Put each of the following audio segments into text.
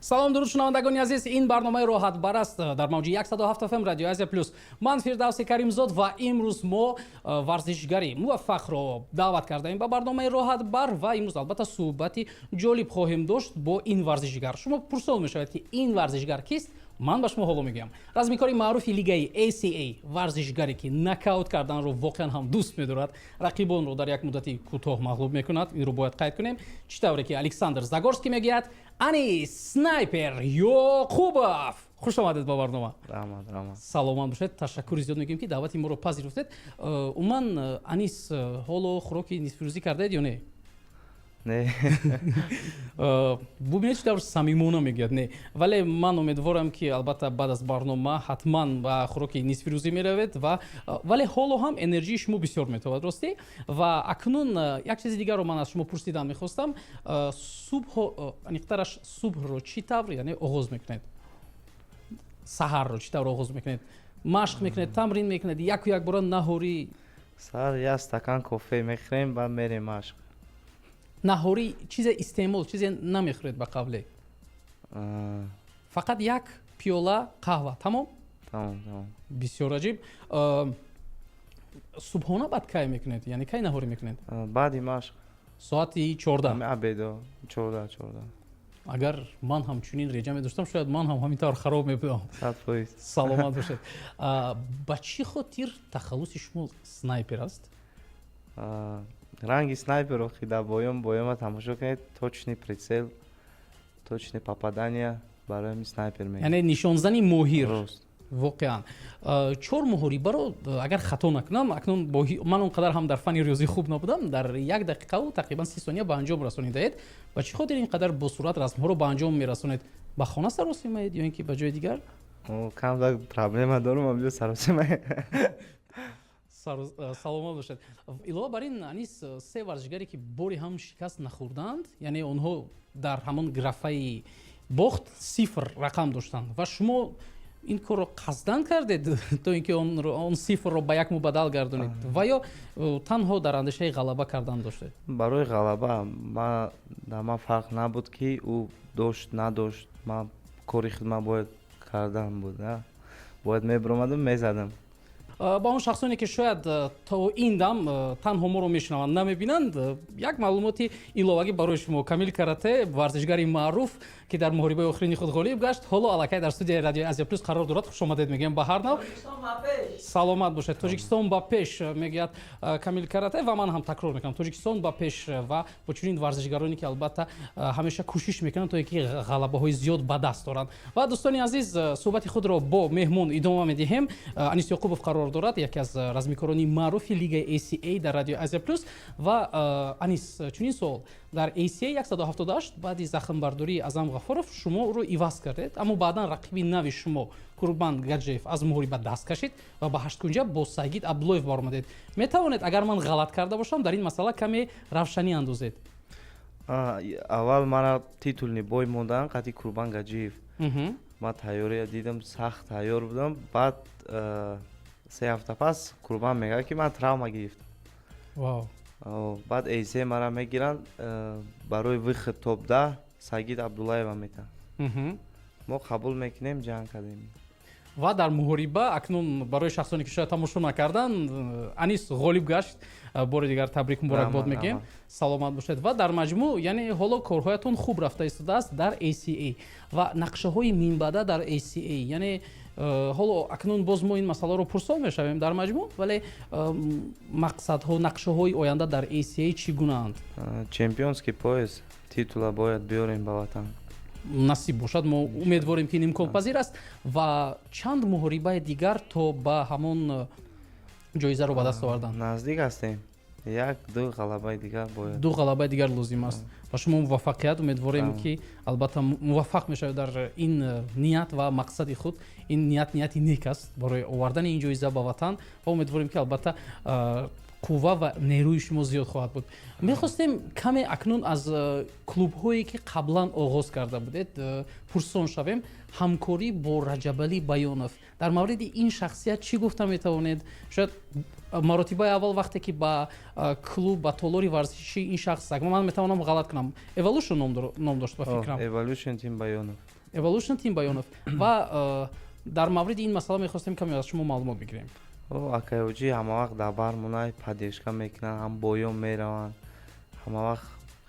салом дуруд шунавандагони азиз, ин барномаи роҳатбар аст дар мавҷи 107 FM радио Азия плюс. Ман Фирдавси Каримзод ва имрӯз мо варзишгари муваффақро даъват кардаем ба барномаи роҳатбар ва имрӯз албатта суҳбати ҷолиб хоҳем дошт бо ин варзишгар. Шумо пурсол мешавед ки ин варзишгар кист? ман ба шумо ҳоло мегӯям. Размикори маъруфи лигаи ACA, варзишгаре ки нокаут карданро воқеан ҳам дӯст медорад, рақибонро дар як муддати кӯтоҳ мағлуб мекунад. инро бояд қайд кунем. чӣ тавре ки Александр Загорский мегӯяд, Анис снайпер Ёқубов. хуш омадед ба барнома. Раҳмат. саломат бошед. ташаккури зиёд мегӯем ки даъвати моро пазируфтед. Умуман Анис ҳоло хӯроки нисфирӯзӣ кардаед ё не? Не. Бубинед чӣ тавр самимона мегӯяд не, вале ман умедворам ки албатта баъд аз барнома ҳатман ба хӯроки нисфирӯзӣ меравед вале ҳоло ҳам энержии шумо бисёр метавад, ростӣ? Ва акнун як чизи дигарро ман аз шумо пурсидан мехостам. Аниқтараш субҳро чӣ тавр яъне оғоз мекунед? Саҳарро чӣ тавр оғоз мекунед? Машқ мекунед, тамрин мекунед, яку як бора наҳорӣ? Сар як стакан кофе мехӯрем, баъд мерем машқ. наҳорӣ чизе истеъмол, чизе намехӯред ба қавле? Фақат як пиёла қаҳва, тамом? Тамом. Бисёр аҷиб. Субҳона баъд кай мекунед? Яъне кай наҳорӣ мекунед? Баъди машқ. Соати 14? Абедо 14. Агар ман ҳамчунин реҷа медоштам, шояд ман ҳам ҳамин тавр хароб мебудам. 100%. Саломат бошед. Ба чӣ хотир тахаллуси шумо снайпер аст? ранги снайперо ки дар боёма тамошо кунед, точный прицел, точное попадание барои снайпер мегӯяд. Яъне нишонзани моҳир. Рост. воқеан 4 моҳорибаро агар хато накунам, акнун ман он қадар ҳам дар фани риёзӣ хуб набудам, дар 1 дақиқаву тақрибан 30 сония ба анҷом расонидаед. ба чӣ хотир ин қадар бо сурат расмҳоро ба анҷом мерасонед? Ба хона саросимаед ё ин ки ба ҷои дигар? Камда проблема дорам, амҷо саросимаед. саломат бошед. Илова бар ин Анис се варзишгаре ки бори ҳам шикаст нахӯрданд, яъне онҳо дар ҳамон графаи бохт 0 рақам доштанд ва шумо ин корро қасдан кардед то ин ки он сифрро ба як мубаддал гардонед ва ё танҳо дар андешаи ғалаба кардан доштед? барои ғалаба дар ман фарқ набуд ки ӯ дошт надошт, ман кори худман бояд кардан буд, бояд мебиромадам мезадам. ба он шахсоне ки шояд то ин дам танҳо моро мешунаванд, намебинанд, як маълумоти иловагӣ барои шумо. Камил Карате, варзишгари маъруф ки дар моҳорибаи охирини худ ғолиб гашт, ҳоло аллакай дар студияи радиои Азия плюс қарор дорад. хуш омадед мегӯям ба ҳар нав. саломат бошед. Тоҷикистон ба пеш мегӯяд Камил Карате ва ман ҳам такрор мекунам. Тоҷикистон ба пеш ва бо чунин варзишгароне ки албатта ҳамеша кӯшиш мекунанд то ин ки ғалабаҳои зиёд ба даст доранд. ва дӯстони азиз, суҳбати худро бо меҳмон идома медиҳем. Анис Ёқубов қарор дорад, яке аз размикорони маъруфи лигаи ACA дар радио Азия плюс. ва Анис, чунин суол, дар ACA 178 баъди захмбардории Азам Ғафуров шуморо иваз кардед, аммо баъдан рақиби нави шумо Курбан Гаджиев аз моҳориба даст кашид ва ба 8 кунҷа бо Сайгид Абдуллоев баромадед. Метавонед, агар ман ғалат карда бошам, дар ин масъала каме равшанӣ андозед? аввал мара титулни бой мондан қати Курбан Гаджиев. ман тайёрия дидам, сахт тайёр будам. баъд 3 ҳафта пас Курбан мегӯяд ки ман травма гирифтам. баъд ACA мара мегиранд, барои выход топ 10 Сайгид Абдуллаева метавонад. мо қабул мекунем ҷанг кардем. ва дар муҳориба акнун барои шахсоне ки шояд тамошо накарданд, Анис ғолиб гашт. бори дигар табрик муборакбод мегӯем. саломат бошед. ва дар маҷмӯъ яъне ҳоло корҳоятон хуб рафта истодааст дар ACA ва нақшаҳои минбаъда дар ACA, яъне ҳоло акнун боз мо ин масъаларо пурсол мешавем дар маҷмӯъ, вале мақсадҳо, нақшаҳои оянда дар ACA чӣ гунаанд? чемпионский пояс, титула бояд биёрем ба ватан. насиб бошад, мо умедворем ки ин имконпазир аст. ва чанд муҳорибаи дигар то ба ҳамон ҷоизаро ба даст овардан? наздик ҳастем. 1-2 ғалабаи дигар бояд. 2 ғалабаи дигар лозим аст. ва шумо муваффақият умедворем ки албатта муваффақ мешавед дар ин ният ва мақсади худ. ин нияти нек аст барои овардани ин ҷоиза ба ватан ва умедворем ки албатта қувва ва нерӯи шумо зиёд хоҳад буд. мехостем каме акнун аз клубҳое ки қаблан оғоз карда будед пурсон шавем. ҳамкорӣ бо Раҷабалӣ Баёнов, дар мавриди ин шахсият чӣ гуфта метавонед? шояд маротибаи аввал вақте ки ба клуб, ба толори варзиши ин шахс, ман метавонам ғалат кунам, Evolution ном дошт ба фикрам. Evolution Тим Баёнов. Evolution Team Bayonov ва дар мавриди ин масъала мехостем каме аз шумо маълумот бигирем. акаёҷӣ ҳамавақт дар бар монад падешка мекунанд, ҳам боён мераванд, ҳамавақт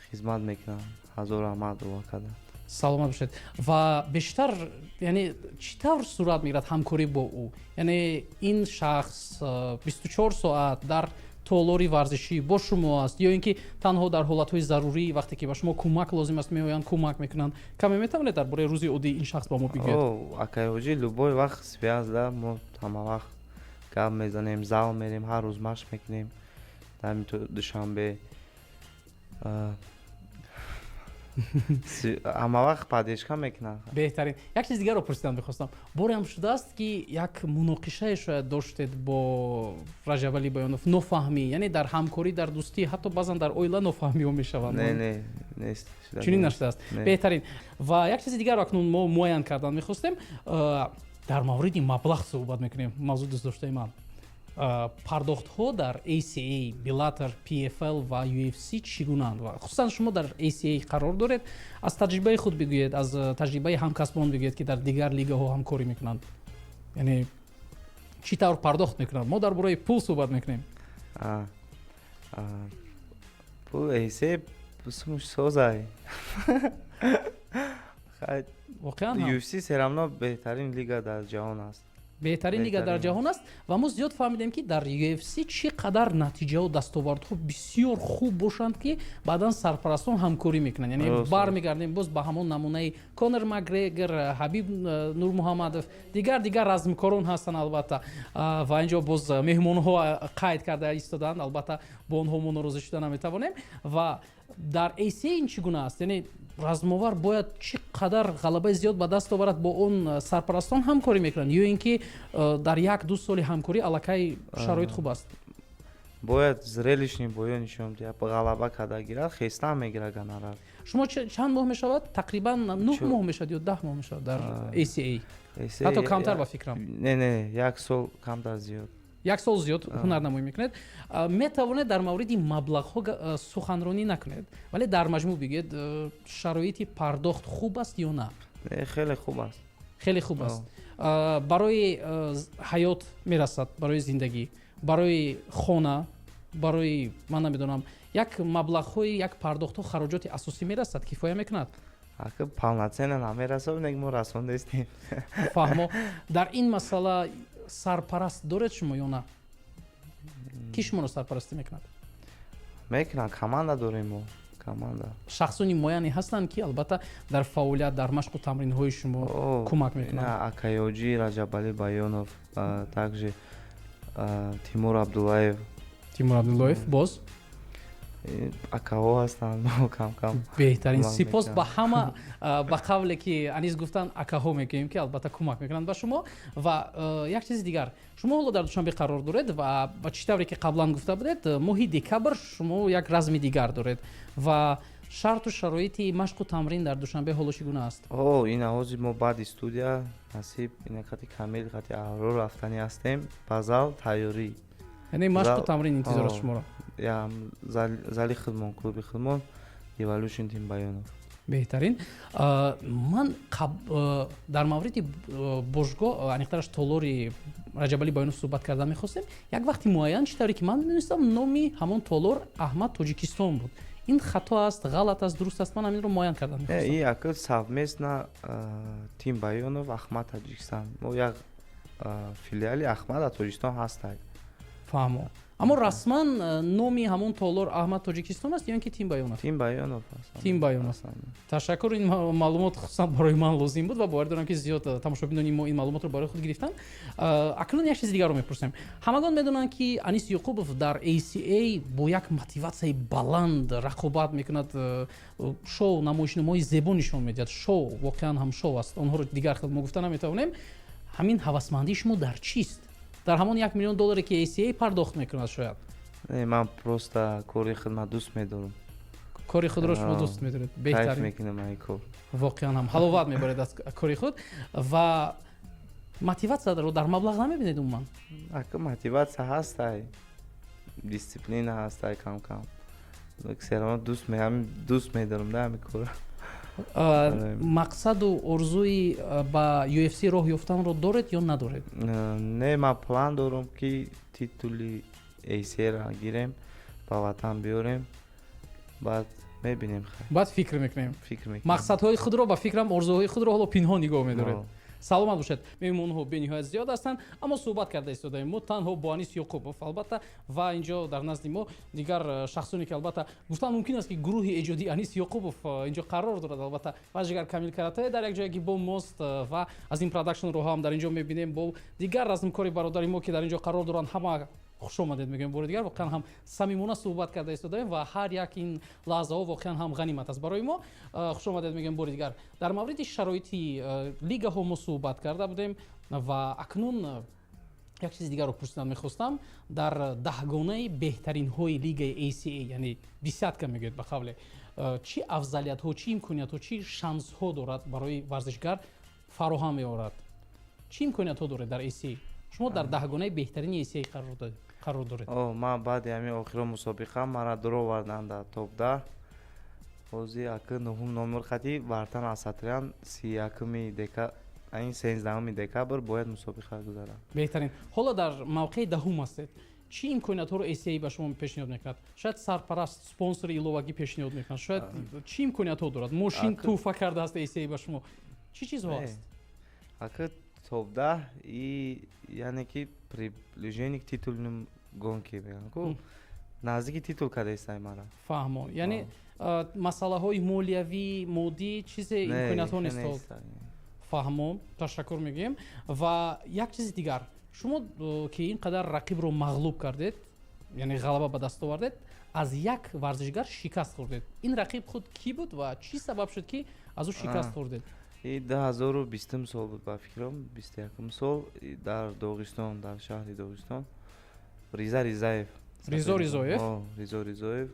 хизмат мекунанд. ҳазор раҳмат увакада. саломат бошед. Ва бештар яъне чӣ тавр сурат мегирад ҳамкорӣ бо ӯ? Яъне ин шахс 24 соат дар толори варзишӣ бо шумо аст ё ин ки танҳо дар ҳолатҳои зарурӣ вақте ки ба шумо кӯмак лозим аст меоянд кӯмак мекунанд? Каме метавонед дар бораи рӯзи оддӣ ин шахс ба мо бигӯед? акаёҷӣ любой вақт связ да, мо ҳамавақт гап мезанем, зал мерем, ҳар рӯз машқ мекунем. Дар душанбе ҳамавақт падешка мекунанд. беҳтарин. Як чизи дигарро пурсидан мехостам. боре ҳам шудааст ки як муноқишае шояд доштед бо Раҷабалӣ Баёнов, нофаҳмӣ, яъне дар ҳамкорӣ, дар дӯстӣ, ҳатто баъзан дар оила нофаҳмиҳо мешаванд? Не, нест. чунин наштааст. беҳтарин. Ва як чизи дигарро акнун мо муайян кардан мехостем. дар мавриди маблағ суҳбат мекунем. мавзӯъ дӯстдоштаи ман. пардохтҳо дар ACA, Bellator, PFL ва UFC чӣ гунанд? Ва хусусан шумо дар ACA қарор доред. аз таҷрибаи худ бигӯед, аз таҷрибаи ҳамкасбон бигӯед ки дар дигар лигаҳо ҳамкорӣ мекунанд. Яъне чӣ тавр пардохт мекунанд? мо дар бораи пул суҳбат мекунем. Пул ACA сумуш созай. воқеан UFC серамно беҳтарин лига дар ҷаҳон аст. беҳтарин лига дар ҷаҳон аст ва мо зиёд фаҳмидем ки дар UFC чӣ қадар натиҷаҳо дастовардҳо бисёр хуб бошанд ки баъдан сарпарастон ҳамкорӣ мекунанд. Яъне бармегардем боз ба ҳамон намунаи Конор Макгрегор, Ҳабиб Нурмуҳаммадов, дигар размкорон ҳастанд албатта. ва инҷо боз меҳмонҳо қайд карда истоданд, албатта бо онҳо мо норозӣ шуда наметавонем. ва дар ACA ин чӣ гуна аст? Яъне размовар бояд чӣ қадар ғалабаи зиёд ба даст оварад бо он сарпарастон ҳамкорӣ мекунанд ё ин ки дар 1-2 соли ҳамкорӣ аллакай шароит хуб аст? бояд зрелищни боён нишон диҳад, ғалаба карда гирад, хестан мегирад гонорар. шумо чанд моҳ мешавад? Тақрибан 9 моҳ мешавад ё 10 моҳ мешавад дар ACA? ҳатто камтар ба фикрам. Не, 1 сол камтар зиёд. 1 сол зиёд ҳунарнамоӣ мекунед. метавонед дар мавриди маблағҳо суханронӣ накунед, вале дар маҷмӯъ бигӯед шароити пардохт хуб аст ё на? хеле хуб аст. хеле хуб аст. барои ҳаёт мерасад, барои зиндагӣ, барои хона, барои ман намедонам, як маблағҳои як пардохтҳо хароҷоти асосӣ мерасад, кифоя мекунад? ака полноценно намерасад, нег мо расондестем. фаҳмо. дар ин масъала сарпараст доред шумо ё на? ки шуморо сарпарастӣ мекунад? мекунад, команда дорем мо. Команда. шахсони муайяне ҳастанд ки албатта дар фаъолият, дар машқу тамринҳои шумо кӯмак мекунанд? акаёҷӣ Раҷабалӣ Баёнов, также Тимур Абдуллаев. боз акаҳо ҳастанд, кам. беҳтарин. сипос ба ҳама ба қавле ки анис гуфтанд акаҳо мегӯем ки албатта кӯмак мекунанд ба шумо. ва як чизи дигар, шумо ҳоло дар душанбе қарор доред ва ба чӣ тавре ки қаблан гуфта будед, моҳи декабр шумо як разми дигар доред ва шарту шароити машқу тамрин дар душанбе ҳоло чӣ гуна аст? ин ҳозир мо баъди студия насиб инақати камил қати аҳро рафтани ҳастем ба зал тайёрӣ. яъне машқу тамрин интизор аст шуморо? зали хидмон, клуби хидмон, Evolution Team Баёнов. беҳтарин. ман дар мавриди бошгоҳ, аниқтараш толори Раҷабалӣ Баёнов суҳбат карда мехостем. як вақти муайян чӣ тавре ки ман медонистам номи ҳамон толор Аҳмад Тоҷикистон буд. ин хато аст, ғалат аст, дуруст аст? ман ҳаминро муайян карда мехостам. ин ака совместна Team Баёнов Аҳмад Тоҷикистон. мо як филиали Аҳмада Тоҷикистон ҳастад. фаҳмо. аммо расман номи ҳамон толор Аҳмад Тоҷикистон аст ё ин ки Team Баёнов? Team Баёнов аст. Team Баёнов. ташаккур. ин маълумот хусусан барои ман лозим буд ва бовар дорам ки зиёд тамошобинони мо ин маълумотро барои худ гирифтанд. акнун як чизи дигарро мепурсем. ҳамагон медонанд ки Анис Юқубов дар ACA бо як мотиватсияи баланд рақобат мекунад, шоу, намоишномаи зебо нишон медиҳад. шоу воқеан ҳам шоу аст, онҳоро дигар хел мо гуфта наметавонем. ҳамин ҳавасмандии шумо дар чист? дар ҳамон $1 миллион ки ACA пардохт мекунад шояд? ман просто кори хидмат дӯст медорам. кори худро шумо дӯст медоред? беҳтарин. кайф мекунам ин кор. воқеан ҳам ҳаловат мебаред аз кори худ. ва мотиватсияро дар маблағ намебинед умуман? ака мотиватсия ҳастай, дисциплина ҳастай кам. серама дӯст медорам да ҳамин кор. мақсаду орзуи ба UFC роҳ ёфтанро доред ё надоред? Не, ман план дорам ки титули ACL-ро гирем, ба ватан биёрем, баъд мебинем. баъд фикр мекунем. Фикр мекунем. мақсадҳои худро ба фикрам орзуҳои худро ҳоло пинҳон нигоҳ медоред. саломат бошед. меҳмонҳо бениҳоят зиёд ҳастанд, аммо суҳбат карда истодаем мо танҳо бо Анис Ёқубов албатта ва инҷо дар назди мо дигар шахсоне ки албатта гуфтан мумкин аст ки гурӯҳи эҷоди Анис Ёқубов инҷо қарор дорад. албатта ваҷигар Камил Карате дар як ҷояги бо мост ва аз ин продакшнро ҳам дар инҷо мебинем бо дигар размкори бародари мо ки дар инҷо қарор доранд. ҳама хуш омадед мегӯем бори дигар. воқеан ҳам самимона суҳбат карда истодаем ва ҳар як ин лаҳзаҳо воқеан ҳам ғанимат аст барои мо. хуш омадед мегӯем бори дигар. дар мавриди шароити лигаҳо мо суҳбат карда будем ва акнун як чизи дигарро пурсидан мехостам. дар даҳгонаи беҳтаринҳои лигаи ACA, яъне десятка мегӯед ба қавле, чӣ афзалиятҳо, чӣ имкониятҳо, чӣ шансҳо дорад барои варзишгар фароҳам меорад? чӣ имкониятҳо доред дар ACA? шумо дар даҳгонаи беҳтарини ACA қарор доред. ман баъди ҳамин охиро мусобиқа мара дуро варданд дар топ 10. ҳозир акн нуҳум номер хати бартан асатриян 31 декабр, ин 13 декабр бояд мусобиқа гузарам. беҳтарин. ҳоло дар мавқеи даҳум ҳастед. чӣ имкониятҳоро ACA ба шумо пешниҳод мекунад? шояд сарпараст, спонсори иловагӣ пешниҳод мекунад. шояд чӣ имкониятҳо дорад? мошин туҳфа кардааст ACA ба шумо? чӣ чизҳо аст? акн топ 10 и яъне ки приближение к титульным гонки мегӯям ку наздики титул кардааст мара. фаҳмо. яъне масъалаҳои молиявӣ, моддӣ чизе имкониятҳо нест. фаҳмо. ташаккур мегӯем. ва як чизи дигар, шумо ки ин қадар рақибро мағлуб кардед, яъне ғалаба ба даст овардед, аз як варзишгар шикаст хӯрдед. ин рақиб худ кӣ буд ва чӣ сабаб шуд ки аз ӯ шикаст хӯрдед? 2020 сол буд ба фикрам, 21 сол дар Доғистон, дар шаҳри Доғистон. Риза Ризаев. Ризо Ризоев.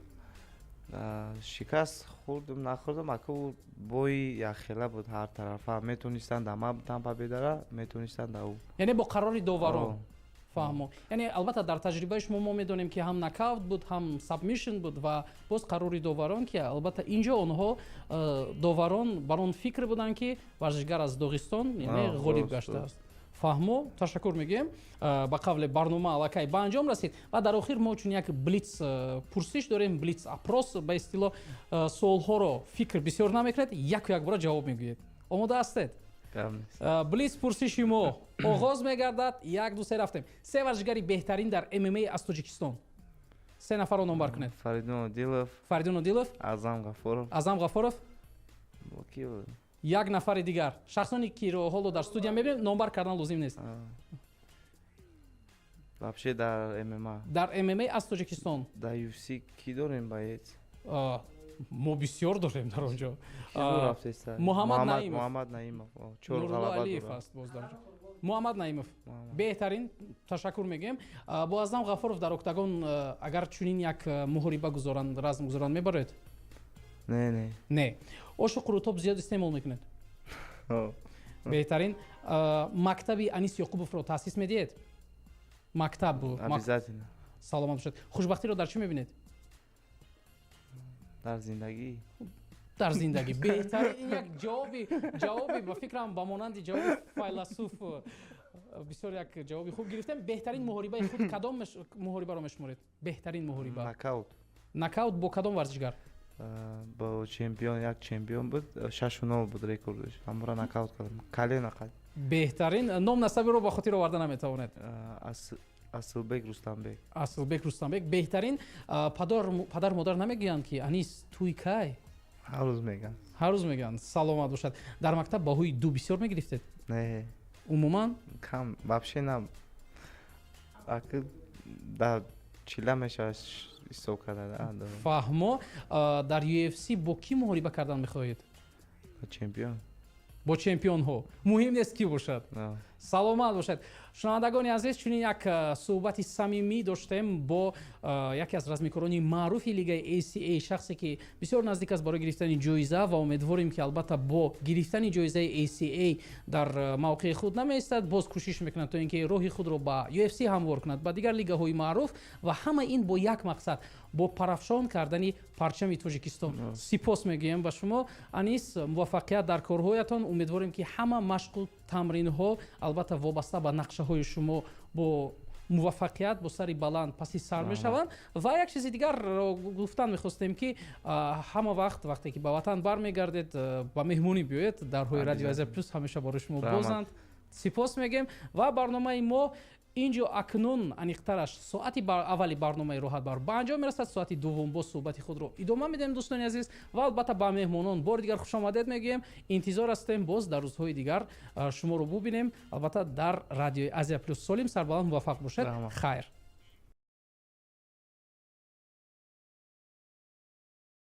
шикаст хӯрдам, нахӯрдам, аку бои якхела буд ҳар тарафа. метонистанд ама там победара, метонистанд ау. яъне бо қарори доварон. фаҳмо. яъне албатта дар таҷрибаи шумо мо медонем ки ҳам нокаут буд, ҳам сабмишн буд ва боз қарори доварон ки албатта инҷо онҳо доварон бар он фикр буданд ки варзишгар аз Доғистон яъне ғолиб гаштааст. фаҳмо. ташаккур мегӯем. ба қавле барнома аллакай ба анҷом расид ва дар охир мо чун як блиц пурсиш дорем, блиц апрос ба истилоҳ. суолҳоро фикр бисёр намекунед, яку як бора ҷавоб мегӯед. омода ҳастед? блиц пурсиши мо оғоз мегардад. 1 2 3 рафтем. се варзишгари беҳтарин дар MMA аз Тоҷикистон. се нафарро номбар кунед. Фаридун Одилов, Азам Ғафуров, як нафари дигар. шахсоне киро ҳоло дар студия мебинем, номбар кардан лозим нест. вообще дар MMA аз Тоҷикистон. дар UFC ки дорем боец? мо бисёр дорем дар онҷо. Муҳаммад Наимов, Нурулло Алиев аст боз дар онҷо. Муҳаммад Наимов. беҳтарин. ташаккур мегӯем. бо Азам Ғафуров дар октагон агар чунин як муҳориба гузоранд, разм гузоранд мебаред? не. ошу қурутоб зиёд истеъмол мекунед? беҳтарин. мактаби Анис Ёқубовро таъсис медиҳед? мактаб. обязательно. саломат бошед. хушбахтиро дар чӣ мебинед? дар зиндагӣ. дар зиндагӣ. беҳтарин як ҷавоби ба фикрам ба монанди ҷавоби файласуф бисёр як ҷавоби хуб гирифтем. беҳтарин муҳорибаи худ кадом муҳорибаро мешуморед? беҳтарин муҳориба. нокаут бо кадом варзишгар? бо чемпион, як чемпион буд, 6-0 буд рекордш. ҳамора нокаут кардам. калена қад. беҳтарин. ном насабиро ба хотир оварда наметавонед? Асылбек Рустамбек. Асылбек Рустамбек. беҳтарин. падар модар намегӯянд ки Анис туи кай? ҳар рӯз мегӯянд. саломат бошад. дар мактаб баҳои 2 бисёр мегирифтед? не. умуман? кам. вообще на. аки да чила мешавад ҳисоб карда. фаҳмо. дар UFC бо кӣ муҳориба кардан мехоҳед? чемпион. бо чемпионҳо. муҳим нест кӣ бошад. саломат бошед. шунавандагони азиз, чунин як суҳбати самимӣ доштем бо яке аз размикорони маъруфи лигаи ACA, шахсе ки бисёр наздик аст барои гирифтани ҷоиза ва умедворим ки албатта бо гирифтани ҷоизаи ACA дар мавқеи худ намеистад, боз кӯшиш мекунад то ин ки роҳи худро ба UFC ҳамвор кунад, ба дигар лигаҳои маъруф ва ҳама ин бо як мақсад, бо парафшон кардани парчами Тоҷикистон. Сипос мегӯям ба шумо Анис, муваффақият дар корҳоятон. Умедворим ки ҳама машқу тамринҳо албатта вобаста ба нақшаҳои шумо бо муваффақият бо сари баланд паси сар мешаванд. Ва як чизи дигар гуфтан мехостем ки ҳама вақте ки ба ватан бармегардед, ба меҳмонӣ биёед, дарҳои радиои Азия Плюс ҳамеша барои шумо бозанд. Сипос мегӯем ва барномаи мо инҷо акнун аниқтараш соати аввали барномаи роҳатбар ба анҷом мерасад. Соати дуввум боз суҳбати худро идома медиҳем дӯстони азиз ва албатта ба меҳмонон бори дигар хушомадед мегӯем. Интизор ҳастем боз дар рӯзҳои дигар шуморо бубинем, албатта дар радиои Азия Плюс. Солим сарбаланд, муваффақ бошед. Хайр.